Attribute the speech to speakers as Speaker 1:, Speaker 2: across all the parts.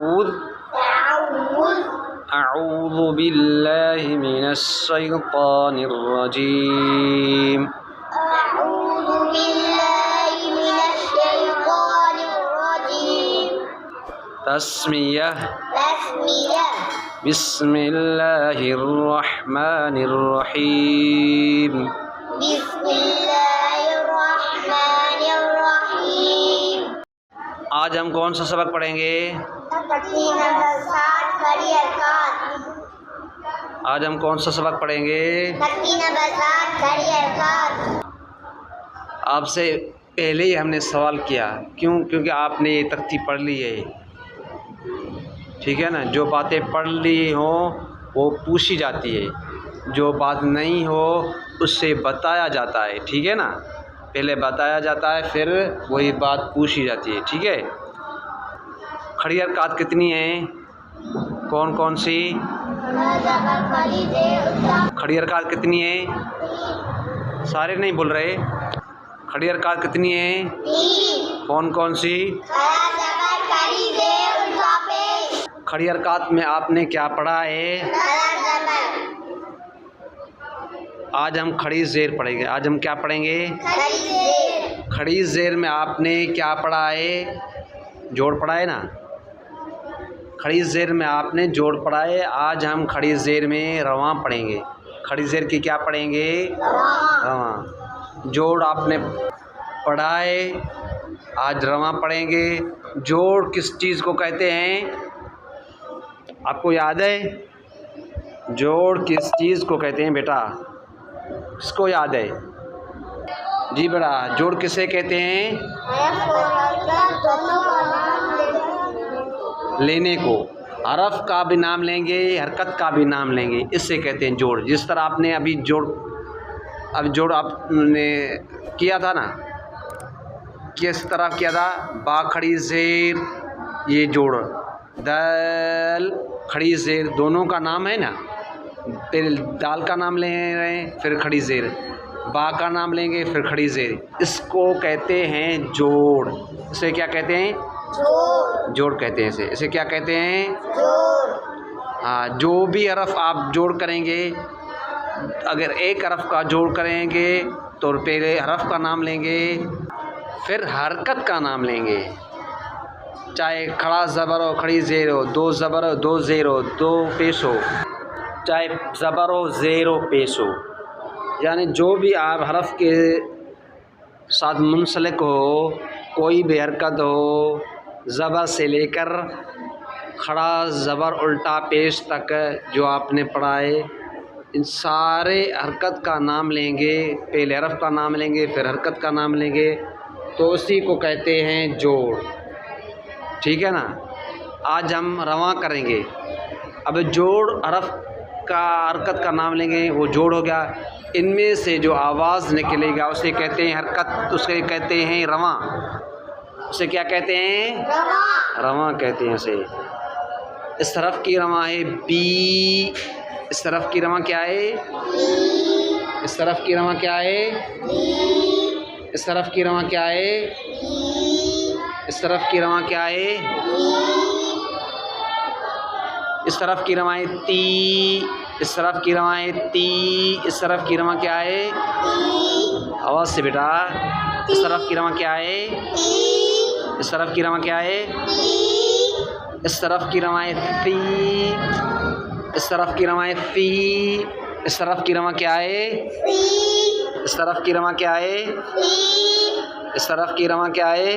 Speaker 1: अऊज़ु बिल्लाहि मिनश शैतानिर रजीम। तस्मियह बिस्मिल्लाहिर रहमानिर रहीम। आज हम कौन सा सबक पढ़ेंगे? आज हम कौन सा सबक पढ़ेंगे? आपसे पहले ही हमने सवाल किया, क्योंकि आपने ये तख्ती पढ़ ली है, ठीक है ना। जो बातें पढ़ ली हो वो पूछी जाती है, जो बात नहीं हो उससे बताया जाता है, ठीक है ना। पहले बताया जाता है, फिर वही बात पूछी जाती है, ठीक है। खड़ी हरकत कितनी हैं? कौन कौन सी खड़ी हरकत कितनी है? सारे नहीं बोल रहे। खड़ी हरकत कितनी है? कौन कौन सी? खड़ी हरकत में आपने क्या पढ़ा है? आज हम खड़ी ज़ेर पढ़ेंगे। आज हम क्या पढ़ेंगे? खड़ी ज़ेर में आपने क्या पढ़ा है? जोड़ पढ़ा है ना। खड़ी ज़ेर में आपने जोड़ पढ़ा है। आज हम खड़ी ज़ेर में रवां पढ़ेंगे। खड़ी ज़ेर की क्या पढ़ेंगे? रवां। जोड़ आपने पढ़ा है, आज रवां पढ़ेंगे। जोड़ किस चीज़ को कहते हैं? आपको याद है? जोड़ किस चीज़ को कहते हैं बेटा? किसको याद है? जी बेटा, जोड़ किसे कहते हैं? लेने को। हरफ का भी नाम लेंगे, हरकत का भी नाम लेंगे, इससे कहते हैं जोड़। जिस तरह आपने अभी जोड़ आपने किया था ना, किस तरह किया था? बा खड़ी ज़ेर, ये जोड़। दाल खड़ी ज़ेर, दोनों का नाम है ना। पहले दाल का नाम ले रहे हैं, फिर खड़ी ज़ेर। बा का नाम लेंगे, फिर खड़ी ज़ेर। इसको कहते हैं जोड़। इसे क्या कहते हैं? जोड़ कहते हैं इसे। इसे क्या कहते हैं? हाँ, जो भी हरफ आप जोड़ करेंगे, अगर एक हरफ का जोड़ करेंगे तो पहले हरफ का नाम लेंगे, फिर हरकत का नाम लेंगे। चाहे खड़ा ज़बर हो, खड़ी ज़ेर हो, दो ज़बर हो, दो ज़ेर हो, दो पेश हो, चाहे ज़बर हो, ज़ेर हो, पेश हो, यानी जो भी आप हरफ के साथ मुंसलिक हो, कोई भी हरकत हो, ज़बर से लेकर खड़ा ज़बर उल्टा पेश तक जो आपने पढ़ा है, इन सारे हरकत का नाम लेंगे। पहले हरफ का नाम लेंगे, फिर हरकत का नाम लेंगे, तो उसी को कहते हैं जोड़, ठीक है ना। आज हम रवां करेंगे। अब जोड़ हरफ का हरकत का नाम लेंगे, वो जोड़ हो गया। इनमें से जो आवाज़ निकलेगा उसे कहते हैं हरकत, उसे कहते हैं रवां। उसे क्या कहते हैं? रवां कहते हैं उसे। इस तरफ की रवां है बी, इस तरफ की रवां क्या है? इस तरफ की रवां क्या है? इस तरफ की रवां क्या है? इस तरफ की रवां क्या है? इस तरफ की रवां है ती, इस तरफ की रवां है ती, इस तरफ की रवां क्या है? आवाज़ से बेटा। इस तरफ की रवां क्या है? इस तरफ की रवां क्या है? इस तरफ की रवां है फी, इस तरफ की रवां है फी, इस तरफ की रवां क्या है? इस तरफ की रवां क्या है? इस तरफ की रवां क्या है?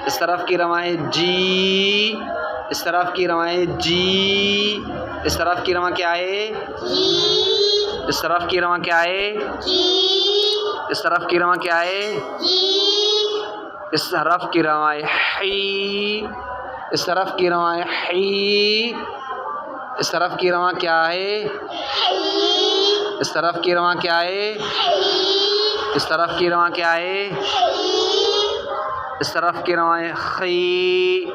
Speaker 1: इस तरफ की रवां है जी, इस तरफ की रवां है जी, इस तरफ की रवां क्या है? इस तरफ की रवां क्या है? इस तरफ की रवां क्या है? इस तरफ की रवां है ही, इस तरफ की रवां है ही, इस तरफ की रवां क्या है? इस तरफ की रवां क्या है? इस तरफ की रवां क्या है? इस तरफ की रवां है खी,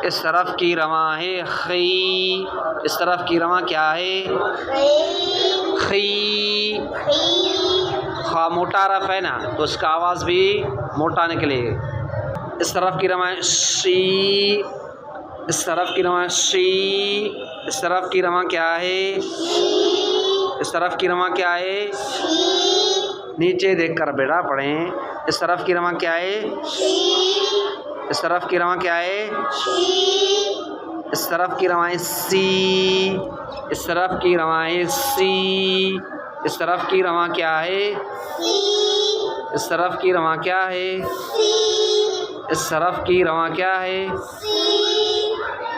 Speaker 1: इस तरफ की रवां है खी, इस तरफ की रवां क्या है? खी। खा मोटा हरफ है ना, तो उसका आवाज़ भी मोटा निकलेगी। इस तरफ की रवां शी, इस तरफ की रवा शी, इस तरफ की रवा क्या है, इस तरफ की रवा क्या है, नीचे देखकर बेटा पढ़ें। इस तरफ की रवा क्या है, इस तरफ की रवा क्या है, इस तरफ की रवाएं सी, इस तरफ की रवाएं सी, इस तरफ की रवा क्या है, इस तरफ की रवा क्या है, इस तरफ की रवा क्या है,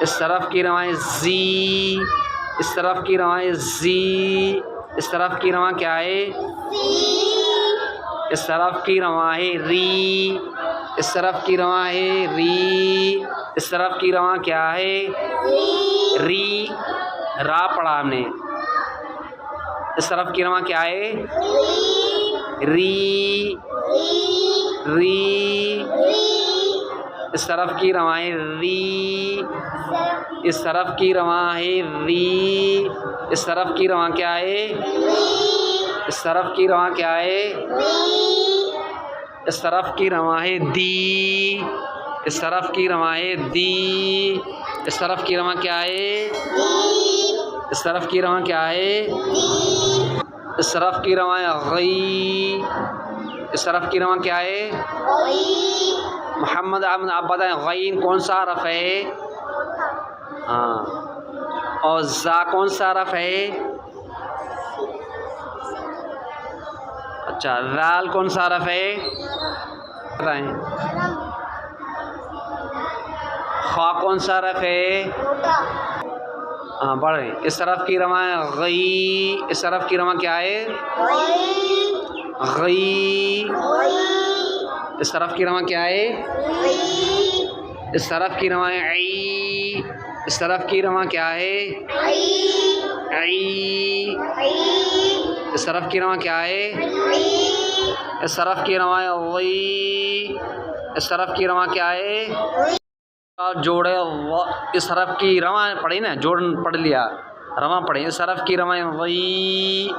Speaker 1: इस तरफ की रवाएं जी, इस तरफ की रवाएं जी, इस तरफ की रवा क्या है, इस तरफ की रवा है री, इस तरफ की रवा है री, इस तरफ की रवा क्या है, री, रा पढ़ा हमने। इस तरफ की रवा क्या है, री, री, इस तरफ की रवा है री, इस तरफ की रवा है री, इस तरफ की रवा क्या है, इस तरफ की रवा क्या है, इस तरफ की रवा है दी, इस तरफ की रवा है दी, इस तरफ की रवा क्या है, इस तरफ की रवा क्या है, इस तरफ की रवा है गई, इस तरफ की रवा क्या है, मोहम्मद अहमद आप बताएं गईन कौन सा हरफ है, हाँ, और जा कौन सा हरफ है, अच्छा, राल कौन सा हरफ है बताएं, खा कौन सा हरफ है, हाँ पढ़ें। इस तरफ की रवा है गई, इस तरफ की रवा क्या है, गई, इस तरफ की रवा क्या है, इस तरफ की रवा है आई, इस तरफ की रवा क्या है, आई, इस तरफ की रवा क्या है, इस तरफ की रवा है वही, इस तरफ की रवा क्या है, जोड़े इस तरफ की रवा पढ़ी ना, जोड़ पढ़ लिया, रवा पढ़े। इस तरफ की रवा है वही,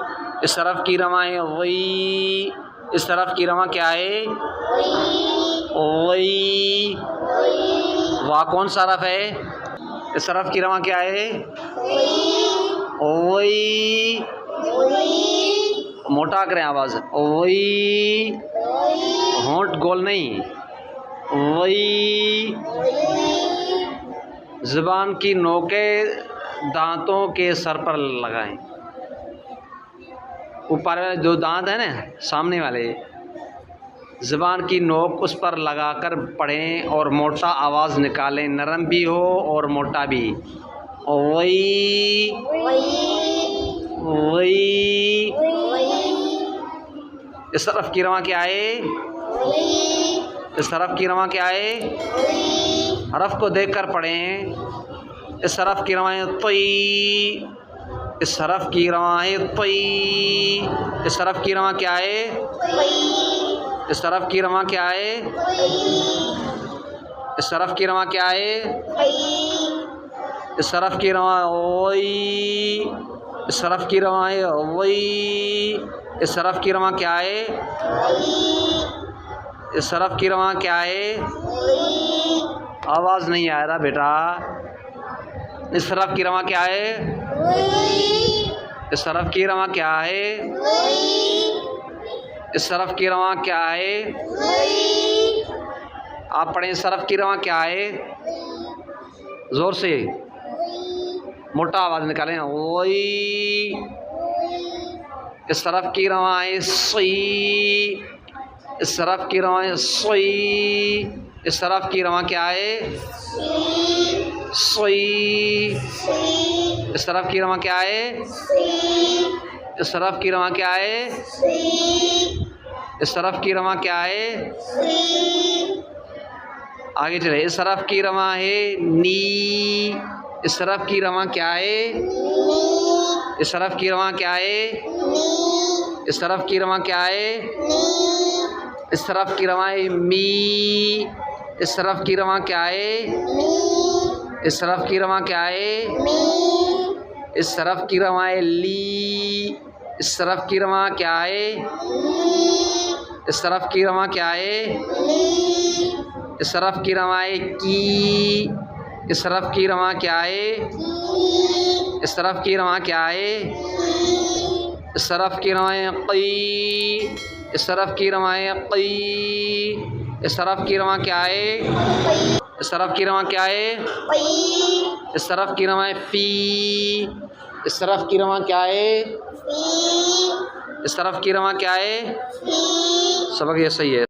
Speaker 1: इस तरफ की रवा है वही, इस तरफ की रवा क्या है, वही, वाह कौन सा हरफ है, इस तरफ की रवा क्या है, वही, मोटा करें आवाज़, वही, होंठ गोल नहीं, वही, ज़ुबान की नोके दांतों के सर पर लगाएं, ऊपर वाले दो दांत हैं ना सामने वाले, ज़ुबान की नोक उस पर लगाकर पढ़ें और मोटा आवाज़ निकालें, नरम भी हो और मोटा भी, वही, वही, इस तरफ की रवा क्या है, इस तरफ की रवा क्या है, हरफ को देखकर पढ़ें। इस तरफ की रवा है तई, इस तरफ की रवा है तई, इस तरफ की रवा क्या है, इस तरफ की रवा क्या है, इस तरफ की रवा क्या है, इस तरफ की रवा ओई, इस तरफ की रवा है ओई, इस तरफ की रवा क्या है, इस तरफ की रवा क्या है, आवाज़ नहीं आ रहा बेटा, इस तरफ की रवा क्या है, इस तरफ की रवा क्या है, इस तरफ की रवा क्या है, आप पढ़ें इस तरफ की रवा क्या है, ज़ोर से मोटा आवाज़ निकालें, वही, इस तरफ की रवा है सही, इस तरफ की रवा है सही, इस तरफ की रवा क्या है, सही, इस तरफ की रवा क्या है, इस तरफ की रवा क्या है, इस तरफ की रवा क्या है, आगे चले। इस तरफ की रवा है नी, इस तरफ की रवा क्या है, इस तरफ की रवा क्या है, इस तरफ की रवा क्या है, इस तरफ की रवा है मी, इस तरफ की रवा क्या है, इस तरफ की रवा क्या है, इस तरफ की रवा है ली, इस तरफ की रवा क्या है, इस तरफ की रवा क्या है, इस तरफ की रवा है की, इस तरफ की रवां क्या है? इस तरफ की रवां क्या है? इस तरफ की रवां क़ी। इस तरफ की रवां क़ी। इस तरफ की रवां क्या है? इस तरफ की रवां क्या है? इस तरफ की रवां फ़ी। इस तरफ की रवां क्या है? इस तरफ की रवां क्या है? सबक ये सही है।